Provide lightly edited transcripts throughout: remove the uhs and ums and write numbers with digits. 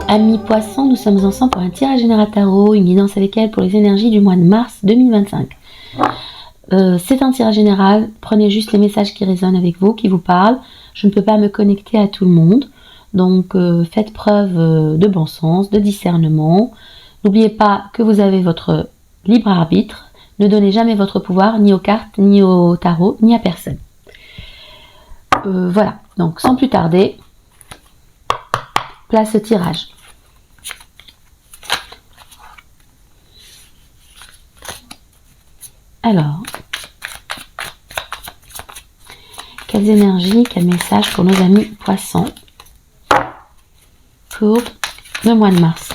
amis poissons, nous sommes ensemble pour un tirage général tarot, une guidance avec elle pour les énergies du mois de mars 2025. C'est un tirage général, prenez juste les messages qui résonnent avec vous, qui vous parlent. Je ne peux pas me connecter à tout le monde, donc faites preuve de bon sens, de discernement. N'oubliez pas que vous avez votre libre arbitre, ne donnez jamais votre pouvoir ni aux cartes, ni au tarot, ni à personne. Voilà, donc sans plus tarder, place au tirage. Alors, quelles énergies, quels messages pour nos amis poissons pour le mois de mars?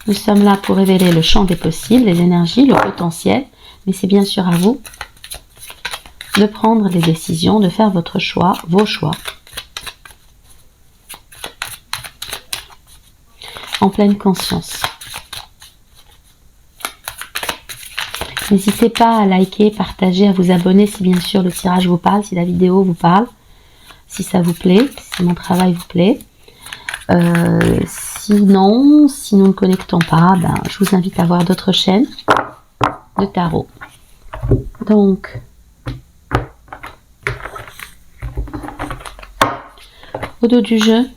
Nous sommes là pour révéler le champ des possibles, les énergies, le potentiel, mais c'est bien sûr à vous de prendre les décisions, de faire votre choix, vos choix, en pleine conscience. N'hésitez pas à liker, partager, à vous abonner si bien sûr le tirage vous parle, si la vidéo vous parle, si ça vous plaît, si mon travail vous plaît. Sinon, si nous ne connectons pas, je vous invite à voir d'autres chaînes de tarot. Donc, au dos du jeu,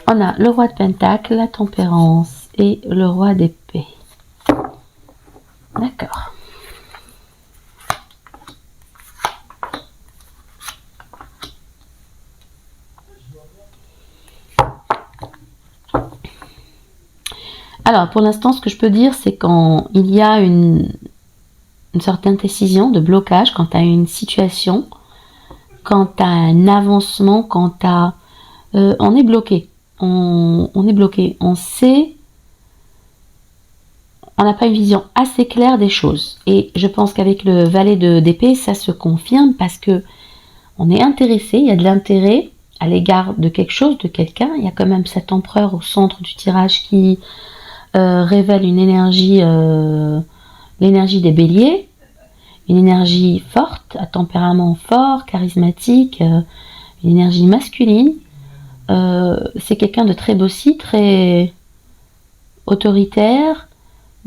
on a le roi de Pentacle, la tempérance et le roi d'épée. D'accord. Alors, pour l'instant, ce que je peux dire, c'est quand il y a une certaine décision de blocage, quand tu as une situation, quand tu as un avancement, quand tu as... on est bloqué. On est bloqué. On sait... On n'a pas une vision assez claire des choses. Et je pense qu'avec le valet d'épée, ça se confirme parce que on est intéressé, il y a de l'intérêt à l'égard de quelque chose, de quelqu'un. Il y a quand même cet empereur au centre du tirage qui révèle une énergie, l'énergie des béliers, une énergie forte, à tempérament fort, charismatique, une énergie masculine. C'est quelqu'un de très bossy, très autoritaire,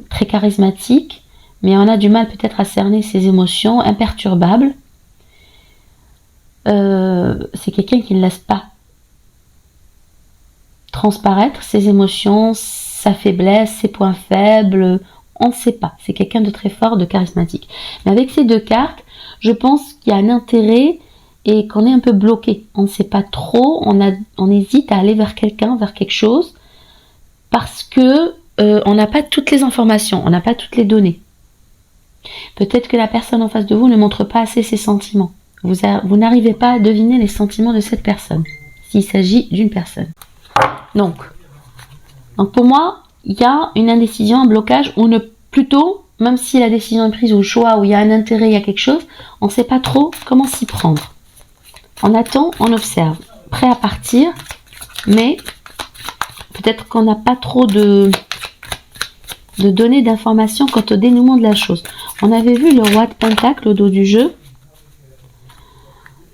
très charismatique, mais on a du mal peut-être à cerner ses émotions, imperturbable. C'est quelqu'un qui ne laisse pas transparaître ses émotions, sa faiblesse, ses points faibles, on ne sait pas. C'est quelqu'un de très fort, de charismatique. Mais avec ces deux cartes, je pense qu'il y a un intérêt et qu'on est un peu bloqué. On ne sait pas trop, on hésite à aller vers quelqu'un, vers quelque chose, parce que on n'a pas toutes les informations, on n'a pas toutes les données. Peut-être que la personne en face de vous ne montre pas assez ses sentiments. Vous n'arrivez pas à deviner les sentiments de cette personne, s'il s'agit d'une personne. Donc pour moi, il y a une indécision, un blocage, ou plutôt, même si la décision est prise au choix, où il y a un intérêt, il y a quelque chose, on ne sait pas trop comment s'y prendre. On attend, on observe, prêt à partir, mais peut-être qu'on n'a pas trop de données, d'informations quant au dénouement de la chose. On avait vu le roi de Pentacle au dos du jeu.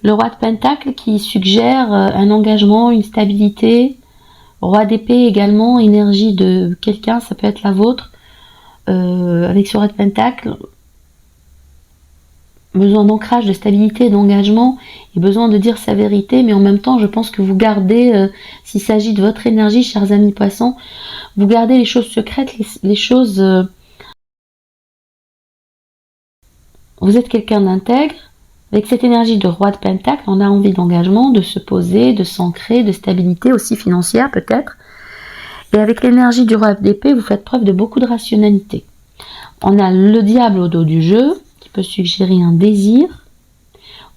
Le roi de Pentacle qui suggère un engagement, une stabilité. Roi d'épée également, énergie de quelqu'un, ça peut être la vôtre. Avec ce roi de Pentacle, besoin d'ancrage, de stabilité, d'engagement, et besoin de dire sa vérité, mais en même temps, je pense que vous gardez, s'il s'agit de votre énergie, chers amis poissons, vous gardez les choses secrètes, les choses... vous êtes quelqu'un d'intègre. Avec cette énergie de roi de Pentacle, on a envie d'engagement, de se poser, de s'ancrer, de stabilité aussi financière peut-être. Et avec l'énergie du roi d'épée, vous faites preuve de beaucoup de rationalité. On a le diable au dos du jeu, qui peut suggérer un désir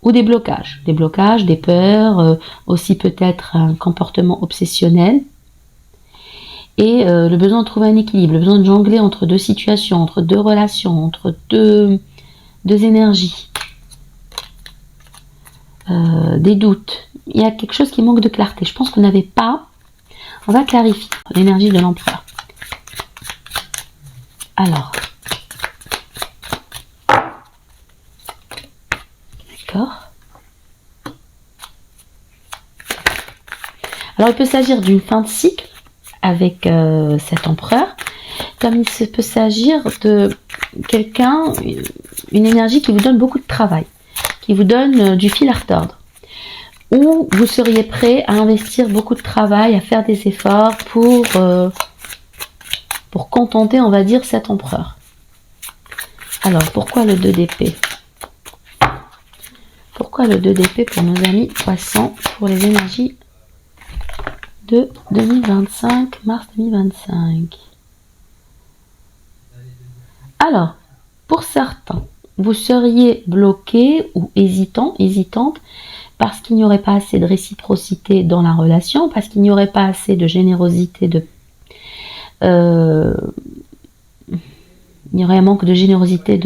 ou des blocages. Des blocages, des peurs, aussi peut-être un comportement obsessionnel. Et le besoin de trouver un équilibre, le besoin de jongler entre deux situations, entre deux relations, entre deux énergies. Des doutes. Il y a quelque chose qui manque de clarté. Je pense qu'on n'avait pas... On va clarifier l'énergie de l'empereur. Alors. D'accord. Alors il peut s'agir d'une fin de cycle avec cet empereur, comme il peut s'agir de quelqu'un, une énergie qui vous donne beaucoup de travail, qui vous donne du fil à retordre, où vous seriez prêt à investir beaucoup de travail, à faire des efforts pour contenter, on va dire, cet empereur. Alors, pourquoi le 2 d'épée? Pourquoi le 2 d'épée pour nos amis poissons, pour les énergies de 2025, mars 2025? Alors, pour certains, vous seriez bloqué ou hésitant, hésitante, parce qu'il n'y aurait pas assez de réciprocité dans la relation, parce qu'il n'y aurait pas assez de générosité, il y aurait un manque de générosité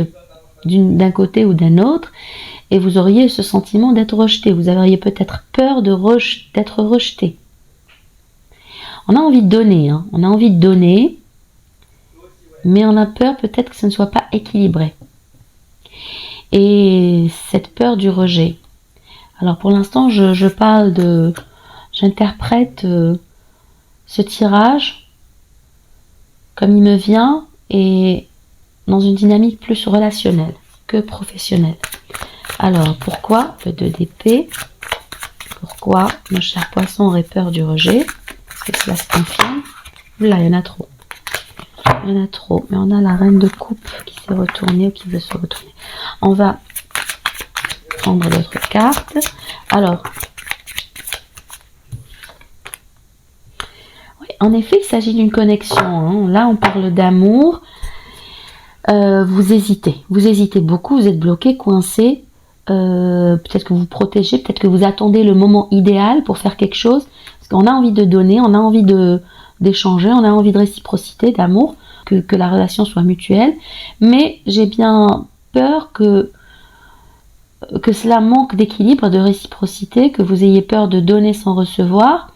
d'un côté ou d'un autre, et vous auriez ce sentiment d'être rejeté. Vous auriez peut-être peur d'être rejeté. On a envie de donner, hein. On a envie de donner, mais on a peur peut-être que ce ne soit pas équilibré. Et cette peur du rejet. Alors pour l'instant, j'interprète ce tirage comme il me vient et dans une dynamique plus relationnelle que professionnelle. Alors pourquoi le 2 d'épée? Pourquoi nos chers poissons auraient peur du rejet? Est-ce que cela se confirme? Là, il y en a trop. Il y en a trop. Mais on a la reine de coupe qui s'est retournée ou qui veut se retourner. On va prendre d'autres cartes. Alors, oui, en effet, il s'agit d'une connexion. Hein. Là, on parle d'amour. Vous hésitez beaucoup, vous êtes bloqué, coincé. Peut-être que vous protégez, peut-être que vous attendez le moment idéal pour faire quelque chose. Parce qu'on a envie de donner, on a envie d'échanger, on a envie de réciprocité, d'amour, que la relation soit mutuelle. Mais j'ai bien peur que cela manque d'équilibre, de réciprocité, que vous ayez peur de donner sans recevoir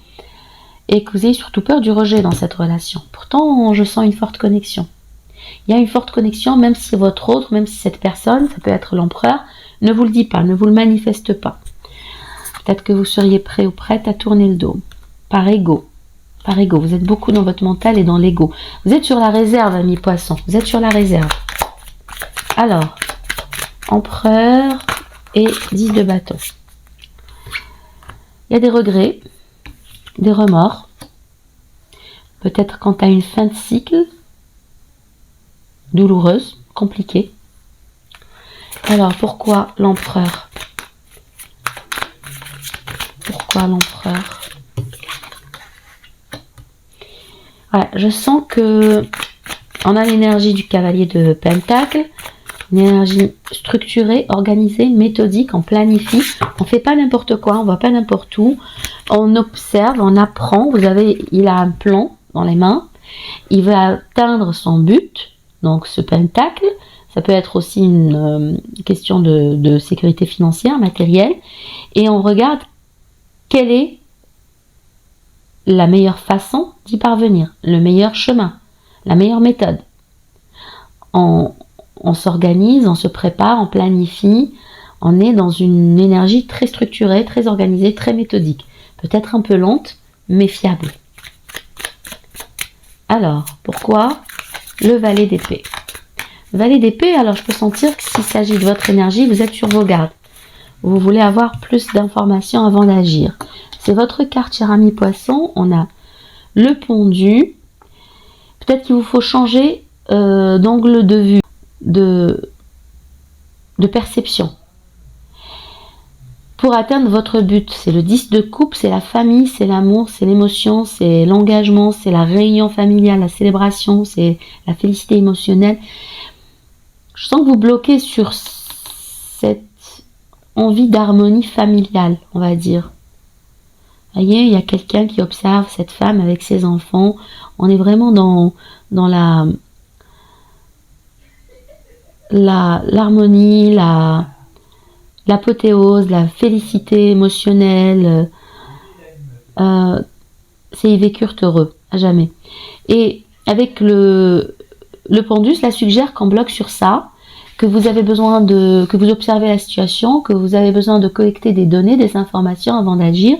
et que vous ayez surtout peur du rejet dans cette relation. Pourtant, je sens une forte connexion. Il y a une forte connexion, même si votre autre, même si cette personne, ça peut être l'empereur, ne vous le dit pas, ne vous le manifeste pas. Peut-être que vous seriez prêt ou prête à tourner le dos. Par ego. Par ego. Vous êtes beaucoup dans votre mental et dans l'ego. Vous êtes sur la réserve, amis poissons. Vous êtes sur la réserve. Alors, empereur et 10 de bâton. Il y a des regrets, des remords. Peut-être quant à une fin de cycle douloureuse, compliquée. Alors, pourquoi l'empereur? Pourquoi l'empereur? Voilà, je sens que on a l'énergie du cavalier de Pentacle, une énergie structurée, organisée, méthodique, on planifie, on fait pas n'importe quoi, on va pas n'importe où, on observe, on apprend. Il a un plan dans les mains, il veut atteindre son but. Donc ce pentacle, ça peut être aussi une question de sécurité financière, matérielle, et on regarde quelle est la meilleure façon d'y parvenir, le meilleur chemin, la meilleure méthode. On s'organise, on se prépare, on planifie, on est dans une énergie très structurée, très organisée, très méthodique, peut-être un peu lente, mais fiable. Alors, pourquoi le valet d'épée? Le valet d'épée, alors je peux sentir que s'il s'agit de votre énergie, vous êtes sur vos gardes. Vous voulez avoir plus d'informations avant d'agir. C'est votre carte, cher ami poisson. On a le pendu. Peut-être qu'il vous faut changer d'angle de vue, de perception. Pour atteindre votre but, c'est le 10 de coupe, c'est la famille, c'est l'amour, c'est l'émotion, c'est l'engagement, c'est la réunion familiale, la célébration, c'est la félicité émotionnelle. Je sens que vous bloquez sur cette envie d'harmonie familiale, on va dire. Vous voyez, il y a quelqu'un qui observe cette femme avec ses enfants. On est vraiment dans l'harmonie, l'apothéose, la félicité émotionnelle. C'est ils vécurent heureux, à jamais. Et avec le pendu, cela suggère qu'on bloque sur ça, que vous avez besoin que vous observez la situation, que vous avez besoin de collecter des données, des informations avant d'agir,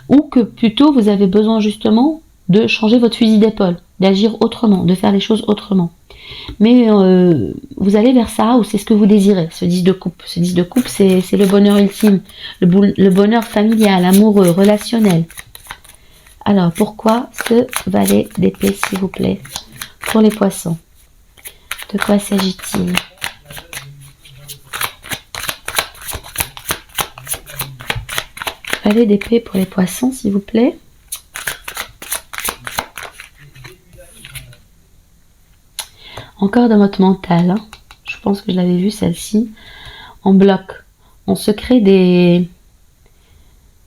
ou que plutôt vous avez besoin justement de changer votre fusil d'épaule, d'agir autrement, de faire les choses autrement. Mais vous allez vers ça, ou c'est ce que vous désirez, ce 10 de coupe. Ce 10 de coupe, c'est le bonheur ultime, le bonheur familial, amoureux, relationnel. Alors, pourquoi ce valet d'épée, s'il vous plaît, pour les poissons? De quoi s'agit-il? Valet d'épée pour les poissons, s'il vous plaît. Encore dans votre mental, hein. Je pense que je l'avais vu celle-ci. En bloc. On se crée des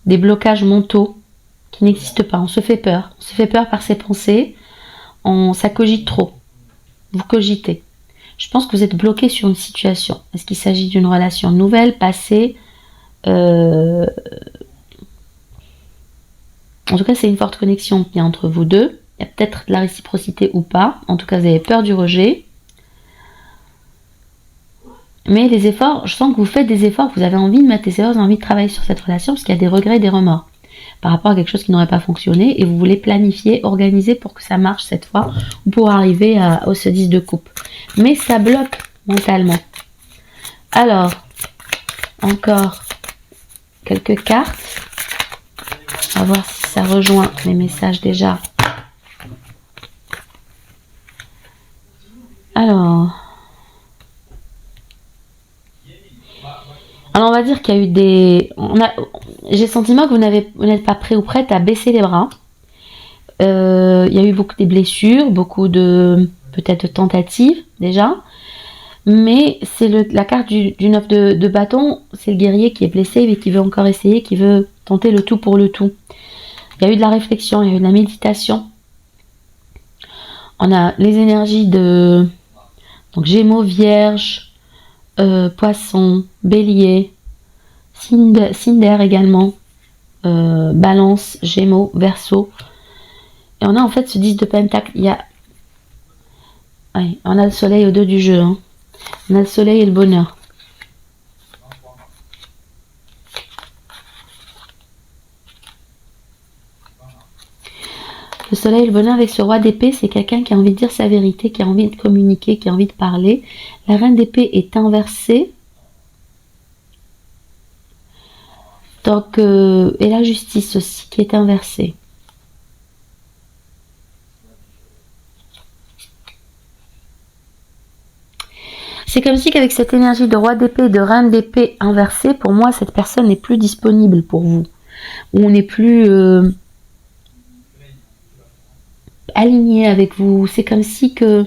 blocages mentaux qui n'existent pas. On se fait peur. On se fait peur par ses pensées. Ça cogite trop. Vous cogitez. Je pense que vous êtes bloqué sur une situation. Est-ce qu'il s'agit d'une relation nouvelle, passée? En tout cas, c'est une forte connexion qu'il y a entre vous deux. Il y a peut-être de la réciprocité ou pas. En tout cas, vous avez peur du rejet. Mais les efforts, je sens que vous faites des efforts, vous avez envie de mettre des efforts, vous avez envie de travailler sur cette relation parce qu'il y a des regrets et des remords par rapport à quelque chose qui n'aurait pas fonctionné et vous voulez planifier, organiser pour que ça marche cette fois ou pour arriver au ce 10 de coupe. Mais ça bloque mentalement. Alors, encore quelques cartes. On va voir si ça rejoint les messages déjà. Alors on va dire qu'il y a eu j'ai le sentiment que vous n'êtes pas prêt ou prête à baisser les bras. Il y a eu beaucoup de blessures, beaucoup de peut-être de tentatives déjà. Mais c'est la carte du 9 de bâton, c'est le guerrier qui est blessé mais qui veut encore essayer, qui veut tenter le tout pour le tout. Il y a eu de la réflexion, il y a eu de la méditation. On a les énergies de donc Gémeaux, Vierge, Poisson, Bélier, Cinder également, Balance, Gémeaux, Verseau. Et on a en fait ce 10 de Pentacle. On a le soleil au 2 du jeu. Hein. On a le soleil et le bonheur. Le soleil et le bonheur avec ce roi d'épée, c'est quelqu'un qui a envie de dire sa vérité, qui a envie de communiquer, qui a envie de parler. La reine d'épée est inversée. Donc, et la justice aussi, qui est inversée. C'est comme si qu'avec cette énergie de roi d'épée et de reine d'épée inversée, pour moi, cette personne n'est plus disponible pour vous. Ou on n'est plus aligné avec vous. C'est comme si que...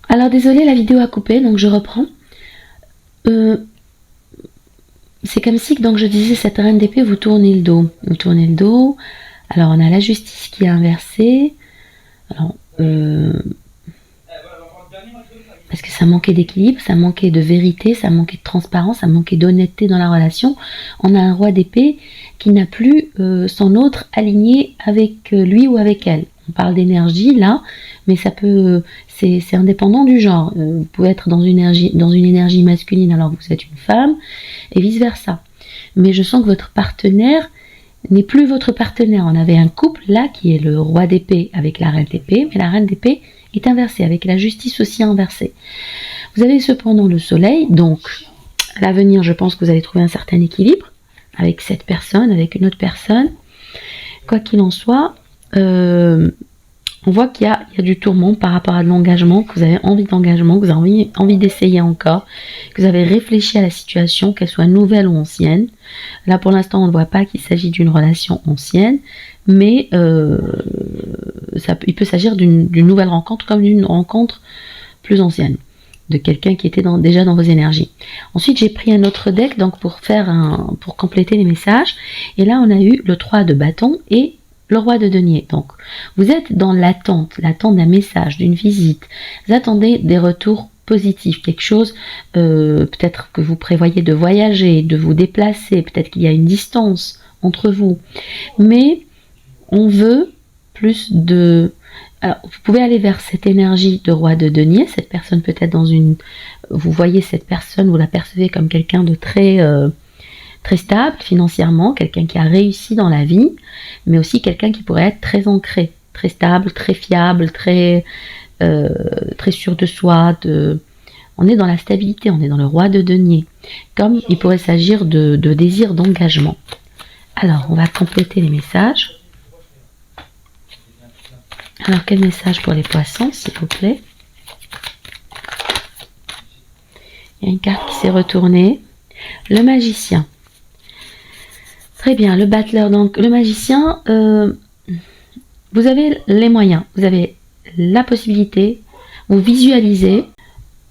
Alors désolé, la vidéo a coupé, donc je reprends. C'est comme si que, donc je disais, cette reine d'épée, vous tournez le dos. Vous tournez le dos. Alors on a la justice qui est inversée. Alors, parce que ça manquait d'équilibre, ça manquait de vérité, ça manquait de transparence, ça manquait d'honnêteté dans la relation. On a un roi d'épée qui n'a plus son autre aligné avec lui ou avec elle. On parle d'énergie là, mais ça peut, c'est indépendant du genre. Vous pouvez être dans une énergie masculine alors que vous êtes une femme, et vice versa. Mais je sens que votre partenaire n'est plus votre partenaire. On avait un couple là qui est le roi d'épée avec la reine d'épée, mais la reine d'épée est inversée, avec la justice aussi inversée. Vous avez cependant le soleil, donc à l'avenir je pense que vous allez trouver un certain équilibre avec cette personne, avec une autre personne. Quoi qu'il en soit, on voit qu'il y a du tourment par rapport à de l'engagement, que vous avez envie d'engagement, que vous avez envie d'essayer encore, que vous avez réfléchi à la situation, qu'elle soit nouvelle ou ancienne. Là pour l'instant on ne voit pas qu'il s'agit d'une relation ancienne, mais il peut s'agir d'une nouvelle rencontre comme d'une rencontre plus ancienne, de quelqu'un qui était déjà dans vos énergies. Ensuite j'ai pris un autre deck donc pour compléter les messages, et là on a eu le 3 de bâton et le roi de denier. Donc vous êtes dans l'attente d'un message, d'une visite, vous attendez des retours positifs, quelque chose, peut-être que vous prévoyez de voyager, de vous déplacer, peut-être qu'il y a une distance entre vous, mais on veut plus de... Alors, vous pouvez aller vers cette énergie de roi de denier, cette personne peut-être dans une... Vous voyez cette personne, vous la percevez comme quelqu'un de très, très stable financièrement, quelqu'un qui a réussi dans la vie, mais aussi quelqu'un qui pourrait être très ancré, très stable, très fiable, très sûr de soi. On est dans la stabilité, on est dans le roi de denier, comme il pourrait s'agir de désir d'engagement. Alors, on va compléter les messages. Alors, quel message pour les poissons, s'il vous plaît? Il y a une carte qui s'est retournée. Le magicien. Très bien, le battleur. Donc, le magicien, vous avez les moyens, vous avez la possibilité, vous visualisez,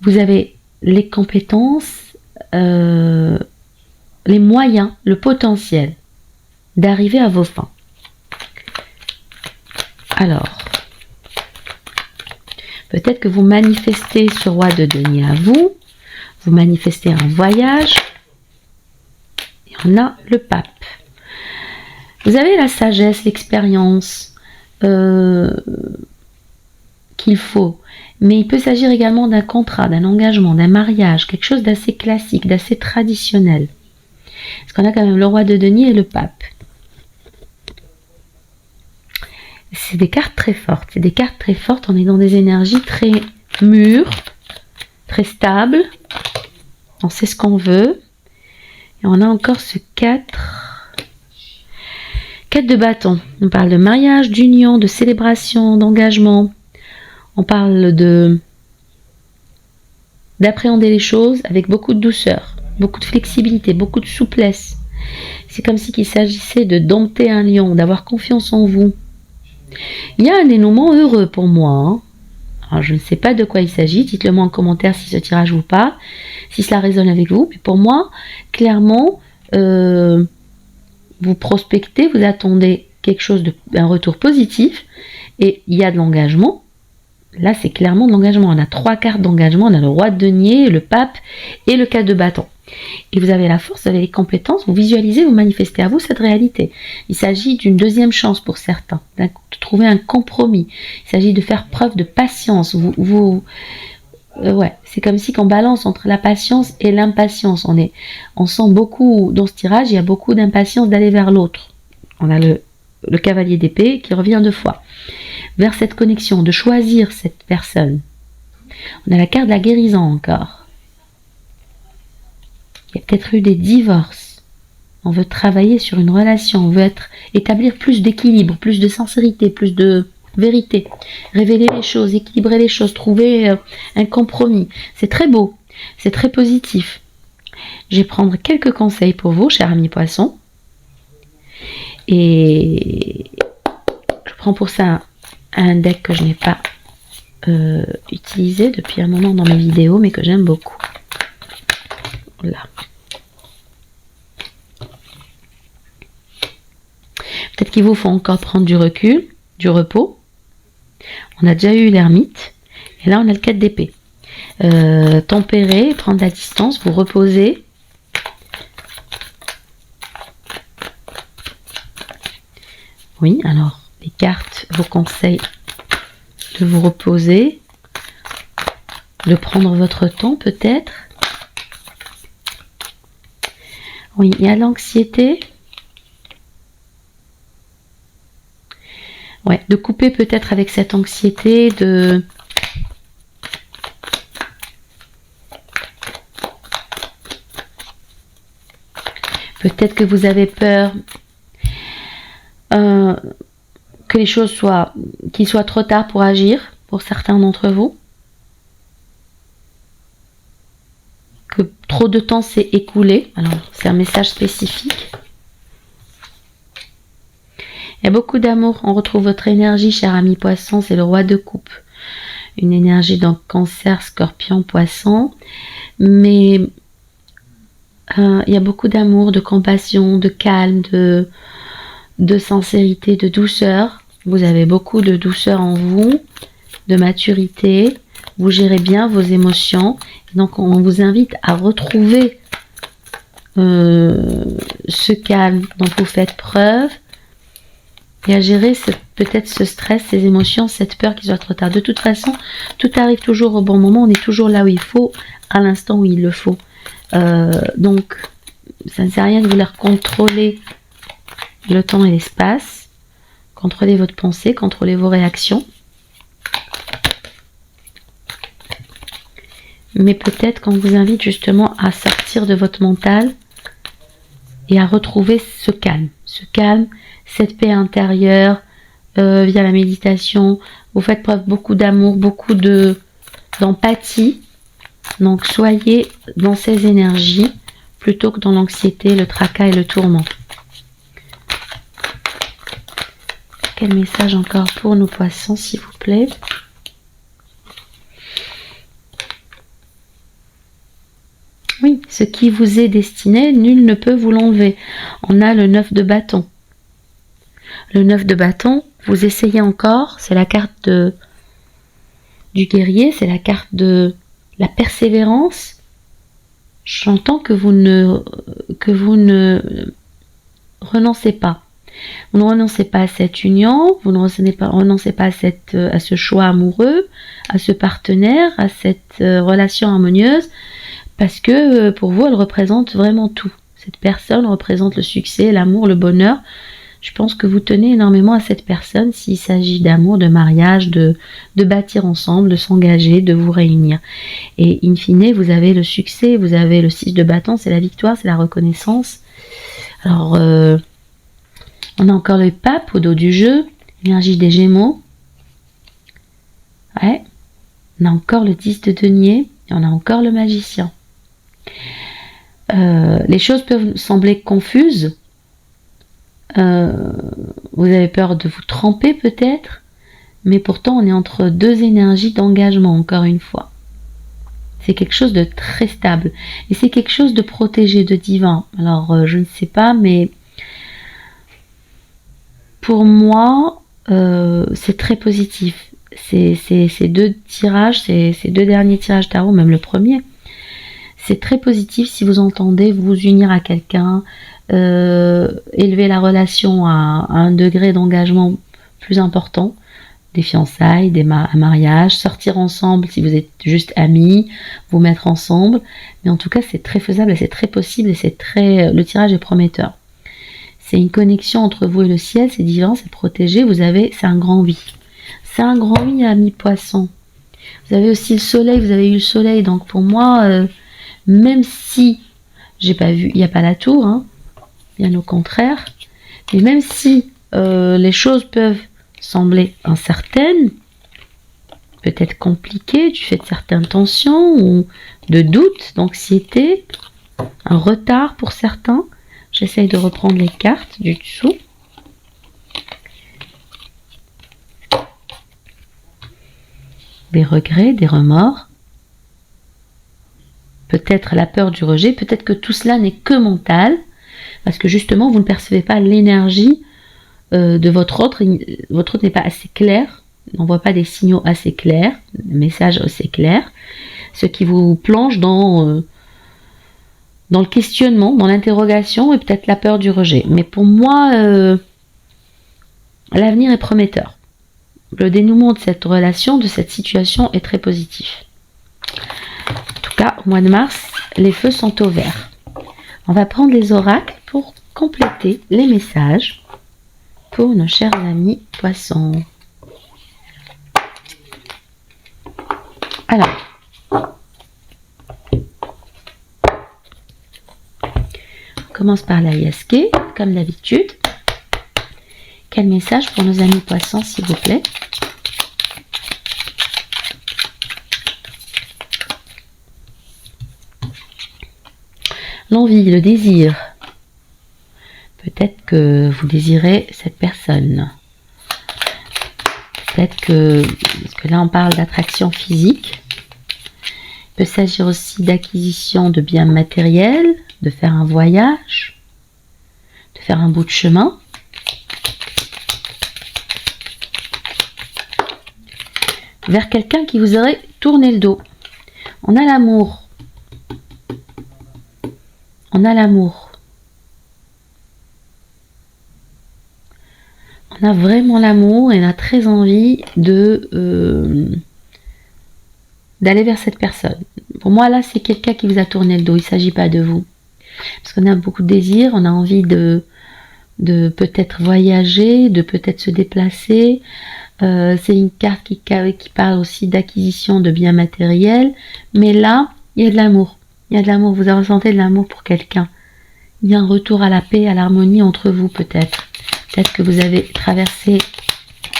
vous avez les compétences, les moyens, le potentiel d'arriver à vos fins. Alors, peut-être que vous manifestez ce roi de denier à vous, vous manifestez un voyage, et on a le pape. Vous avez la sagesse, l'expérience qu'il faut, mais il peut s'agir également d'un contrat, d'un engagement, d'un mariage, quelque chose d'assez classique, d'assez traditionnel. Parce qu'on a quand même le roi de denier et le pape. C'est des cartes très fortes. C'est des cartes très fortes. On est dans des énergies très mûres, très stables. On sait ce qu'on veut. Et on a encore ce 4 de bâton. On parle de mariage, d'union, de célébration, d'engagement. On parle d'appréhender les choses avec beaucoup de douceur, beaucoup de flexibilité, beaucoup de souplesse. C'est comme si il s'agissait de dompter un lion, d'avoir confiance en vous. Il y a un dénouement heureux pour moi. Hein. Alors, je ne sais pas de quoi il s'agit. Dites-le moi en commentaire si ce tirage vous parle, si cela résonne avec vous. Mais pour moi, clairement, vous prospectez, vous attendez quelque chose un retour positif et il y a de l'engagement. Là, c'est clairement de l'engagement. On a 3 cartes d'engagement. On a le roi de denier, le pape et le 4 de bâton. Et vous avez la force, vous avez les compétences, vous visualisez, vous manifestez à vous cette réalité. Il s'agit d'une deuxième chance pour certains, de trouver un compromis. Il s'agit de faire preuve de patience. Ouais, c'est comme si qu'on balance entre la patience et l'impatience. On sent beaucoup, dans ce tirage, il y a beaucoup d'impatience d'aller vers l'autre. On a le cavalier d'épée qui revient 2 fois. Vers cette connexion, de choisir cette personne. On a la carte de la guérison encore. Il y a peut-être eu des divorces. On veut travailler sur une relation, on veut établir plus d'équilibre, plus de sincérité, plus de vérité. Révéler les choses, équilibrer les choses, trouver un compromis. C'est très beau, c'est très positif. Je vais prendre quelques conseils pour vous, chers amis poissons. Et je prends pour ça un deck que je n'ai pas utilisé depuis un moment dans mes vidéos, mais que j'aime beaucoup. Là. Peut-être qu'il vous faut encore prendre du recul, du repos. On a déjà eu l'ermite. Et là, on a le 4 d'épée. Tempérer, prendre la distance, vous reposer. Oui, alors, les cartes vous conseillent de vous reposer, de prendre votre temps peut-être. Oui, il y a l'anxiété. Ouais, de couper peut-être avec cette anxiété, peut-être que vous avez peur que les choses qu'il soit trop tard pour agir, pour certains d'entre vous. Que trop de temps s'est écoulé. Alors, c'est un message spécifique. Il y a beaucoup d'amour. On retrouve votre énergie, cher ami poisson. C'est le roi de coupe. Une énergie dans cancer, scorpion, poisson. Mais il y a beaucoup d'amour, de compassion, de calme, de sincérité, de douceur. Vous avez beaucoup de douceur en vous, de maturité. Vous gérez bien vos émotions. Donc, on vous invite à retrouver ce calme dont vous faites preuve. et à gérer peut-être ce stress, ces émotions, cette peur qu'il soit trop tard. De toute façon, tout arrive toujours au bon moment, on est toujours là où il faut, à l'instant où il le faut. Donc, ça ne sert à rien de vouloir contrôler le temps et l'espace, contrôler votre pensée, contrôler vos réactions. Mais peut-être qu'on vous invite justement à sortir de votre mental et à retrouver ce calme, cette paix intérieure via la méditation. Vous faites preuve beaucoup d'amour, beaucoup d'empathie. Donc soyez dans ces énergies plutôt que dans l'anxiété, le tracas et le tourment. Quel message encore pour nos poissons, s'il vous plaît? Oui, ce qui vous est destiné, nul ne peut vous l'enlever. On a le 9 de bâton. Le 9 de bâton, vous essayez encore, c'est la carte du guerrier, c'est la carte de la persévérance. J'entends que vous ne renoncez pas. Vous ne renoncez pas à cette union, vous ne renoncez pas à ce choix amoureux, à ce partenaire, à cette relation harmonieuse, parce que pour vous, elle représente vraiment tout. Cette personne représente le succès, l'amour, le bonheur. Je pense que vous tenez énormément à cette personne s'il s'agit d'amour, de mariage, de bâtir ensemble, de s'engager, de vous réunir. Et in fine, vous avez le succès, vous avez le 6 de bâton, c'est la victoire, c'est la reconnaissance. Alors, on a encore le pape au dos du jeu, l'énergie des Gémeaux. Ouais. On a encore le 10 de denier et on a encore le magicien. Les choses peuvent sembler confuses. Vous avez peur de vous tromper peut-être, mais pourtant on est entre deux énergies d'engagement, encore une fois. C'est quelque chose de très stable et c'est quelque chose de protégé, de divin. Alors je ne sais pas, mais pour moi c'est très positif. Ces deux tirages, ces deux derniers tirages tarot, même le premier, c'est très positif si vous entendez vous unir à quelqu'un, élever la relation à un degré d'engagement plus important, des fiançailles, un mariage, sortir ensemble si vous êtes juste amis, vous mettre ensemble. Mais en tout cas, c'est très faisable et c'est très possible et le tirage est prometteur. C'est une connexion entre vous et le ciel, c'est divin, c'est protégé. C'est un grand oui. C'est un grand oui, ami poisson. Vous avez aussi le soleil, vous avez eu le soleil, donc pour moi, même si j'ai pas vu, il n'y a pas la tour, hein, bien au contraire, mais même si les choses peuvent sembler incertaines, peut-être compliquées du fait de certaines tensions ou de doutes, d'anxiété, un retard pour certains, j'essaye de reprendre les cartes du dessous. Des regrets, des remords, peut-être la peur du rejet, peut-être que tout cela n'est que mental, parce que justement vous ne percevez pas l'énergie de votre autre n'est pas assez clair, n'envoie pas des signaux assez clairs, des messages assez clairs, ce qui vous plonge dans le questionnement, dans l'interrogation et peut-être la peur du rejet. Mais pour moi, l'avenir est prometteur. Le dénouement de cette relation, de cette situation est très positif. En tout cas, au mois de mars, les feux sont au vert. On va prendre les oracles pour compléter les messages pour nos chers amis poissons. Alors, on commence par la Yaské, comme d'habitude. Quel message pour nos amis poissons, s'il vous plaît? L'envie, le désir. Peut-être que vous désirez cette personne. Peut-être parce que là on parle d'attraction physique. Il peut s'agir aussi d'acquisition de biens matériels, de faire un voyage, de faire un bout de chemin. Vers quelqu'un qui vous aurait tourné le dos. On a l'amour. On a l'amour. On On a vraiment l'amour et on a très envie d'aller vers cette personne. Pour moi, là, c'est quelqu'un qui vous a tourné le dos. Il ne s'agit pas de vous. Parce qu'on a beaucoup de désirs, on a envie de peut-être voyager, de peut-être se déplacer. C'est une carte qui parle aussi d'acquisition de biens matériels. Mais là, il y a de l'amour. Il y a de l'amour. Vous ressentez de l'amour pour quelqu'un. Il y a un retour à la paix, à l'harmonie entre vous peut-être. Peut-être que vous avez traversé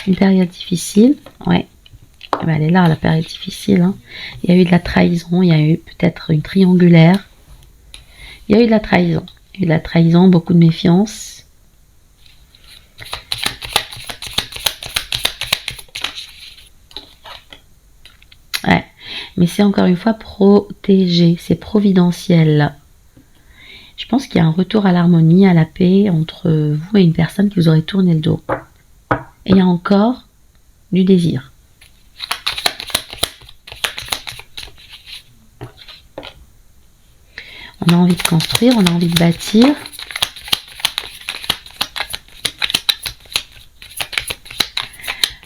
une période difficile. Ouais. Ben, elle est là, la période difficile. Hein. Il y a eu de la trahison. Il y a eu peut-être une triangulaire. Il y a eu de la trahison. Il y a eu de la trahison, beaucoup de méfiance. Ouais. Mais c'est encore une fois protégé. C'est providentiel. Je pense qu'il y a un retour à l'harmonie, à la paix entre vous et une personne qui vous aurait tourné le dos. Et il y a encore du désir. On a envie de construire, on a envie de bâtir.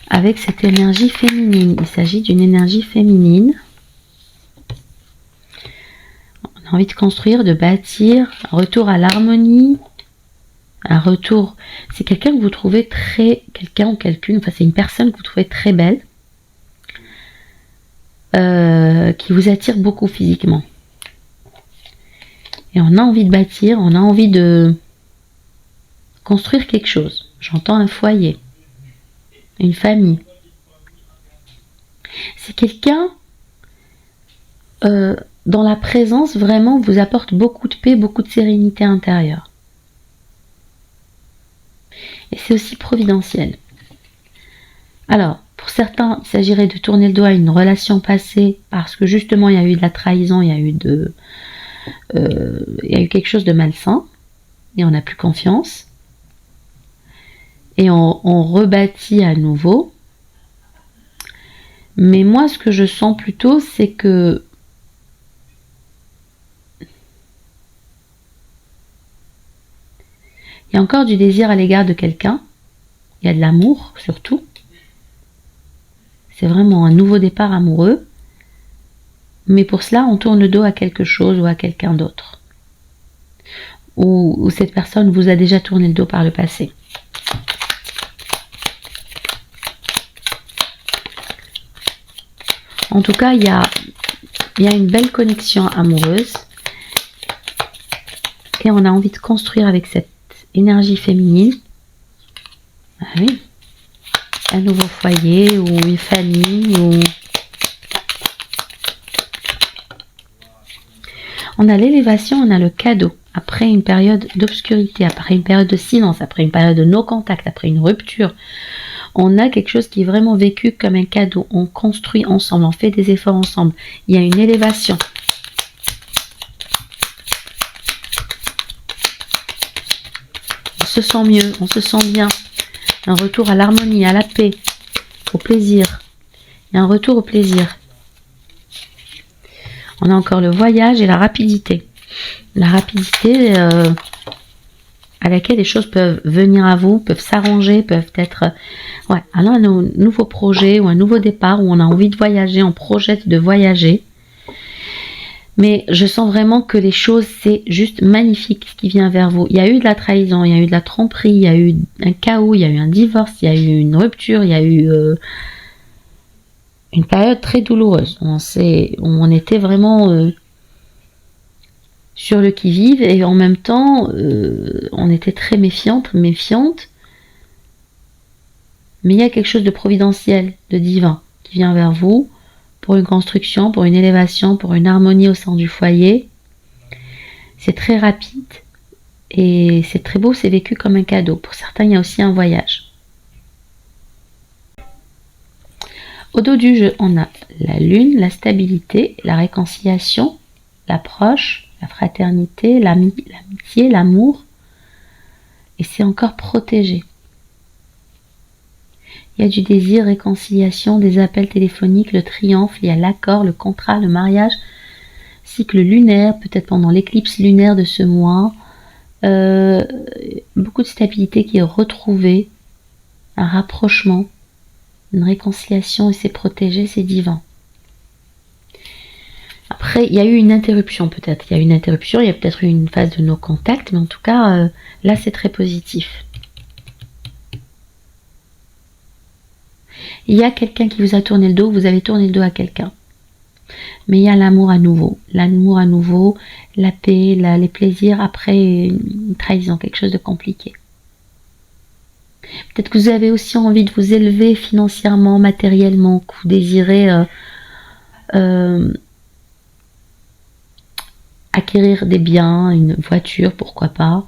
Avec cette énergie féminine. Il s'agit d'une énergie féminine. On a envie de construire, de bâtir, un retour à l'harmonie. Un retour. C'est quelqu'un que vous trouvez quelqu'un ou quelqu'une, enfin c'est une personne que vous trouvez très belle. Qui vous attire beaucoup physiquement. Et on a envie de bâtir, on a envie de construire quelque chose. J'entends un foyer, une famille. C'est quelqu'un dont la présence vraiment vous apporte beaucoup de paix, beaucoup de sérénité intérieure. Et c'est aussi providentiel. Alors, pour certains, il s'agirait de tourner le dos à une relation passée parce que justement il y a eu de la trahison, il y a eu quelque chose de malsain et on n'a plus confiance et on rebâtit à nouveau. Mais moi, ce que je sens plutôt, c'est que il y a encore du désir à l'égard de quelqu'un. Il y a de l'amour, surtout. C'est vraiment un nouveau départ amoureux. Mais pour cela, on tourne le dos à quelque chose ou à quelqu'un d'autre. Ou cette personne vous a déjà tourné le dos par le passé. En tout cas, il y a une belle connexion amoureuse. Et on a envie de construire avec cette énergie féminine. Ah oui. Un nouveau foyer ou une famille ou... On a l'élévation, on a le cadeau. Après une période d'obscurité, après une période de silence, après une période de no-contact, après une rupture, on a quelque chose qui est vraiment vécu comme un cadeau. On construit ensemble, on fait des efforts ensemble. Il y a une élévation. On se sent mieux, on se sent bien. Un retour à l'harmonie, à la paix, au plaisir. Il y a un retour au plaisir. On a encore le voyage et la rapidité. La rapidité à laquelle les choses peuvent venir à vous, peuvent s'arranger, peuvent être... Ouais, alors un nouveau projet ou un nouveau départ où on a envie de voyager, on projette de voyager. Mais je sens vraiment que les choses, c'est juste magnifique ce qui vient vers vous. Il y a eu de la trahison, il y a eu de la tromperie, il y a eu un chaos, il y a eu un divorce, il y a eu une rupture, il y a eu... une période très douloureuse. On était vraiment sur le qui-vive et en même temps, on était très méfiante. Mais il y a quelque chose de providentiel, de divin qui vient vers vous pour une construction, pour une élévation, pour une harmonie au sein du foyer. C'est très rapide et c'est très beau, c'est vécu comme un cadeau. Pour certains, il y a aussi un voyage. Au dos du jeu, on a la lune, la stabilité, la réconciliation, l'approche, la fraternité, l'amitié, l'amour. Et c'est encore protégé. Il y a du désir, réconciliation, des appels téléphoniques, le triomphe, il y a l'accord, le contrat, le mariage, cycle lunaire, peut-être pendant l'éclipse lunaire de ce mois. Beaucoup de stabilité qui est retrouvée. un rapprochement, une réconciliation, et c'est protégé, c'est divin. Après, il y a eu une interruption peut-être. Il y a eu une interruption, il y a peut-être eu une phase de no-contact, mais en tout cas, là, c'est très positif. Il y a quelqu'un qui vous a tourné le dos, vous avez tourné le dos à quelqu'un. Mais il y a l'amour à nouveau. L'amour à nouveau, la paix, les plaisirs après une trahison, quelque chose de compliqué. Peut-être que vous avez aussi envie de vous élever financièrement, matériellement, que vous désirez acquérir des biens, une voiture, pourquoi pas,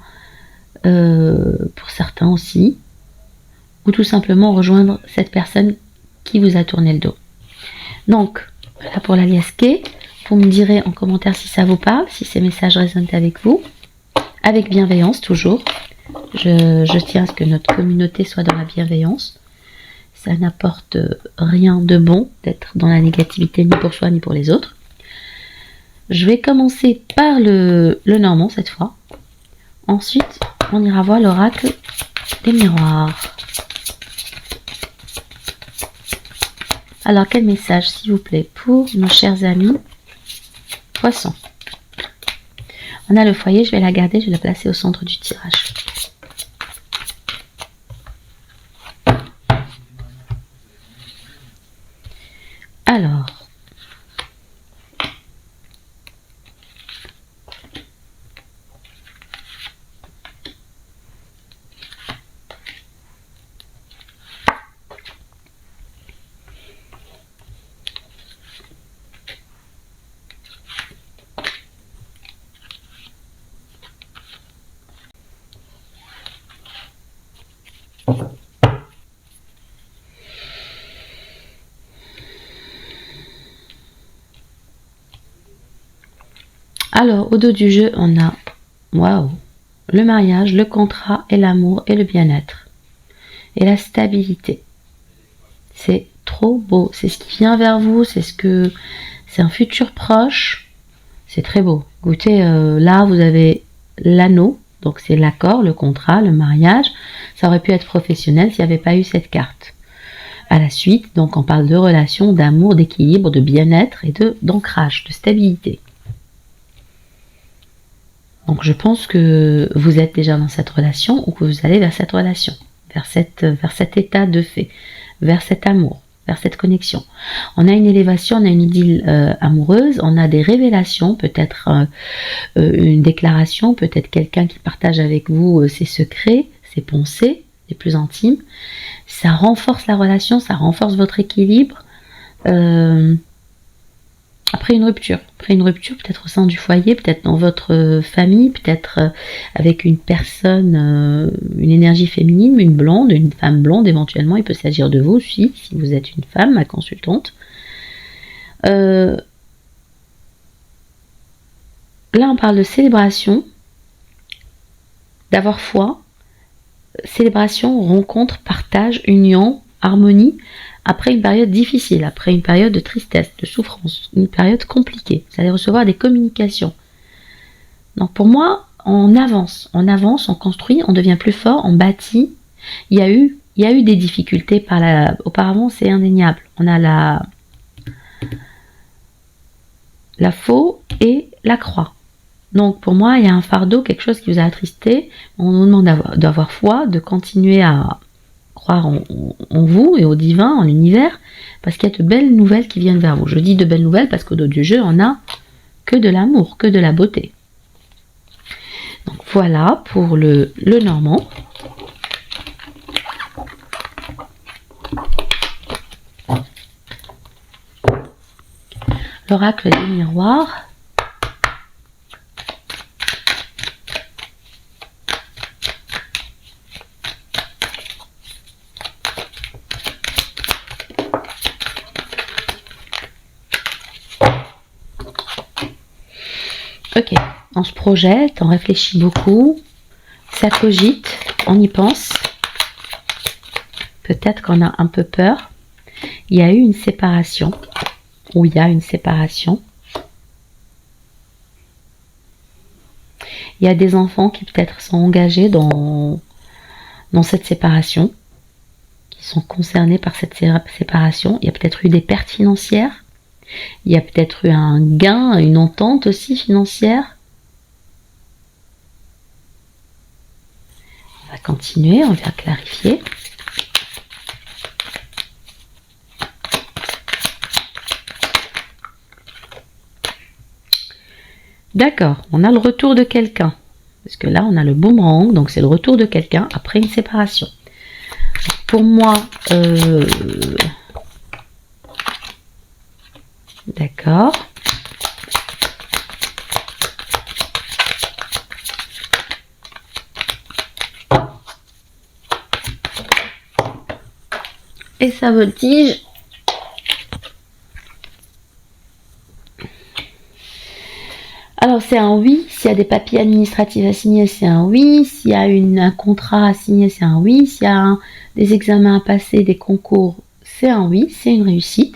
pour certains aussi, ou tout simplement rejoindre cette personne qui vous a tourné le dos. Donc, voilà pour l'alias K. Vous me direz en commentaire si ça vous parle, si ces messages résonnent avec vous, avec bienveillance toujours. Je tiens à ce que notre communauté soit dans la bienveillance. Ça n'apporte rien de bon d'être dans la négativité ni pour soi ni pour les autres. Je vais commencer par le normand cette fois. Ensuite, on ira voir l'oracle des miroirs. Alors, quel message, s'il vous plaît, pour nos chers amis poissons? On a le foyer, je vais la garder, je vais la placer au centre du tirage. Alors, au dos du jeu, on a le mariage, le contrat et l'amour et le bien-être. Et la stabilité. C'est trop beau. C'est ce qui vient vers vous. C'est un futur proche. C'est très beau. Écoutez, là, vous avez l'anneau. Donc, c'est l'accord, le contrat, le mariage. Ça aurait pu être professionnel s'il n'y avait pas eu cette carte. À la suite, donc, on parle de relation, d'amour, d'équilibre, de bien-être et d'ancrage, de stabilité. Donc je pense que vous êtes déjà dans cette relation ou que vous allez vers cette relation, vers cet état de fait, vers cet amour, vers cette connexion. On a une élévation, on a une idylle amoureuse, on a des révélations, peut-être une déclaration, peut-être quelqu'un qui partage avec vous ses secrets, ses pensées les plus intimes. Ça renforce la relation, ça renforce votre équilibre. Après une rupture, peut-être au sein du foyer, peut-être dans votre famille, peut-être avec une personne, une énergie féminine, une femme blonde éventuellement, il peut s'agir de vous aussi, si vous êtes une femme, ma consultante. Là on parle de célébration, d'avoir foi, célébration, rencontre, partage, union, harmonie, après une période difficile, après une période de tristesse, de souffrance, une période compliquée. Vous allez recevoir des communications. Donc pour moi, on avance, on construit, on devient plus fort, on bâtit. Il y a eu des difficultés auparavant, c'est indéniable. On a la faux et la croix. Donc pour moi, il y a un fardeau, quelque chose qui vous a attristé. On nous demande d'avoir foi, de continuer à croire en vous et au divin, en l'univers, parce qu'il y a de belles nouvelles qui viennent vers vous. Je dis de belles nouvelles parce qu'au dos du jeu, on n'a que de l'amour, que de la beauté. Donc voilà pour le normand. L'oracle des miroirs. Ok, on se projette, on réfléchit beaucoup, ça cogite, on y pense. Peut-être qu'on a un peu peur. Il y a eu une séparation, ou il y a une séparation. Il y a des enfants qui peut-être sont engagés dans cette séparation. qui sont concernés par cette séparation. Il y a peut-être eu des pertes financières. Il y a peut-être eu un gain, une entente aussi financière. On va continuer, on va clarifier. D'accord, on a le retour de quelqu'un. Parce que là, on a le boomerang, donc c'est le retour de quelqu'un après une séparation. Pour moi, d'accord. Et ça voltige. Alors c'est un oui, s'il y a des papiers administratifs à signer, c'est un oui, s'il y a un contrat à signer, c'est un oui, s'il y a des examens à passer, des concours, c'est un oui, c'est une réussite.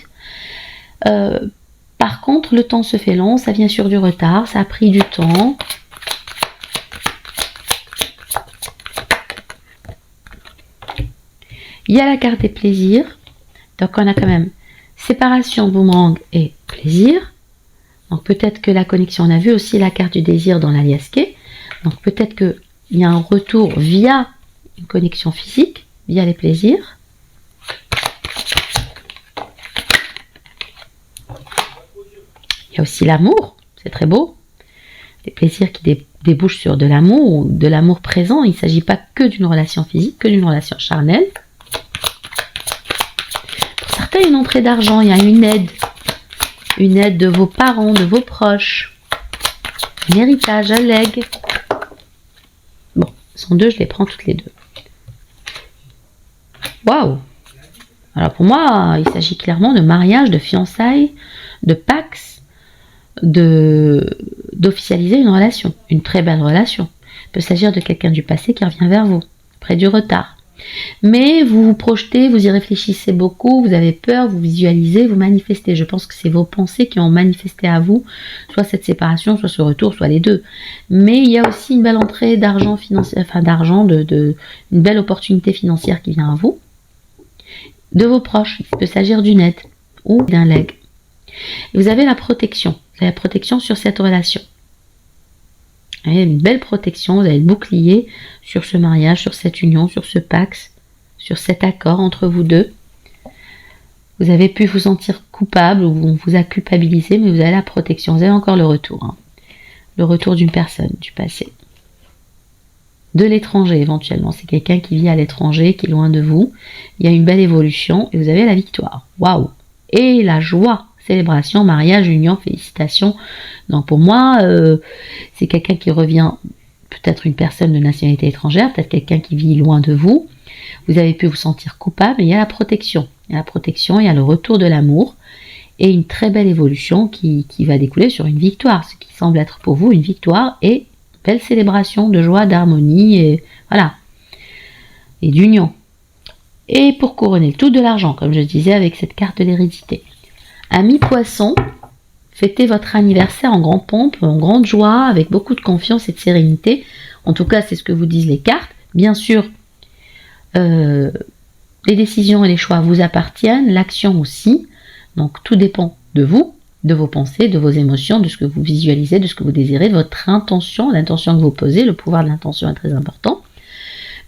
Par contre, le temps se fait long, ça vient sur du retard, ça a pris du temps. Il y a la carte des plaisirs, donc on a quand même séparation, boomerang et plaisir. Donc peut-être que la connexion, on a vu aussi la carte du désir dans l'alias K. Donc peut-être qu'il y a un retour via une connexion physique, via les plaisirs. Il y a aussi l'amour, c'est très beau. Les plaisirs qui débouchent sur de l'amour présent. Il ne s'agit pas que d'une relation physique, que d'une relation charnelle. Pour certains, une entrée d'argent, il y a une aide. Une aide de vos parents, de vos proches. Un héritage, un legs. Bon, ce sont deux, je les prends toutes les deux. Waouh! Alors pour moi, il s'agit clairement de mariage, de fiançailles, de pax, d'officialiser une relation. Une très belle relation. Il peut s'agir de quelqu'un du passé qui revient vers vous, après du retard. Mais vous vous projetez, vous y réfléchissez beaucoup, vous avez peur, vous visualisez, vous manifestez. Je pense que c'est vos pensées qui ont manifesté à vous, soit cette séparation, soit ce retour, soit les deux. Mais il y a aussi une belle entrée d'argent financier, enfin d'argent, une belle opportunité financière qui vient à vous. De vos proches, il peut s'agir d'une aide ou d'un leg. Et vous avez la protection. Vous avez la protection sur cette relation. Vous avez une belle protection, vous avez le bouclier sur ce mariage, sur cette union, sur ce pax, sur cet accord entre vous deux. Vous avez pu vous sentir coupable ou on vous a culpabilisé, mais vous avez la protection. Vous avez encore le retour. Hein. Le retour d'une personne du passé. De l'étranger éventuellement. C'est quelqu'un qui vit à l'étranger, qui est loin de vous. Il y a une belle évolution et vous avez la victoire. Waouh! Et la joie! Célébration, mariage, union, félicitations. Donc pour moi, c'est quelqu'un qui revient, peut-être une personne de nationalité étrangère, peut-être quelqu'un qui vit loin de vous. Vous avez pu vous sentir coupable, mais il y a la protection. Il y a la protection, il y a le retour de l'amour et une très belle évolution qui va découler sur une victoire. Ce qui semble être pour vous une victoire et une belle célébration de joie, d'harmonie et voilà. Et d'union. Et pour couronner le tout, de l'argent, comme je disais avec cette carte de l'hérédité. Amis poissons, fêtez votre anniversaire en grande pompe, en grande joie, avec beaucoup de confiance et de sérénité. En tout cas, c'est ce que vous disent les cartes. Bien sûr, les décisions et les choix vous appartiennent, l'action aussi. Donc tout dépend de vous, de vos pensées, de vos émotions, de ce que vous visualisez, de ce que vous désirez, de votre intention, l'intention que vous posez. Le pouvoir de l'intention est très important.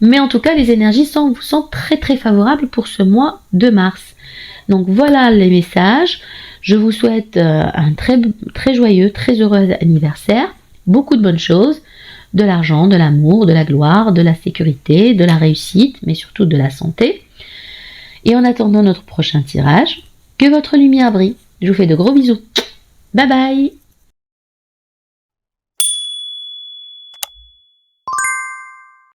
Mais en tout cas, les énergies vous sont très très favorables pour ce mois de mars. Donc voilà les messages. Je vous souhaite un très, très joyeux, très heureux anniversaire. Beaucoup de bonnes choses. De l'argent, de l'amour, de la gloire, de la sécurité, de la réussite, mais surtout de la santé. Et en attendant notre prochain tirage, que votre lumière brille. Je vous fais de gros bisous. Bye bye!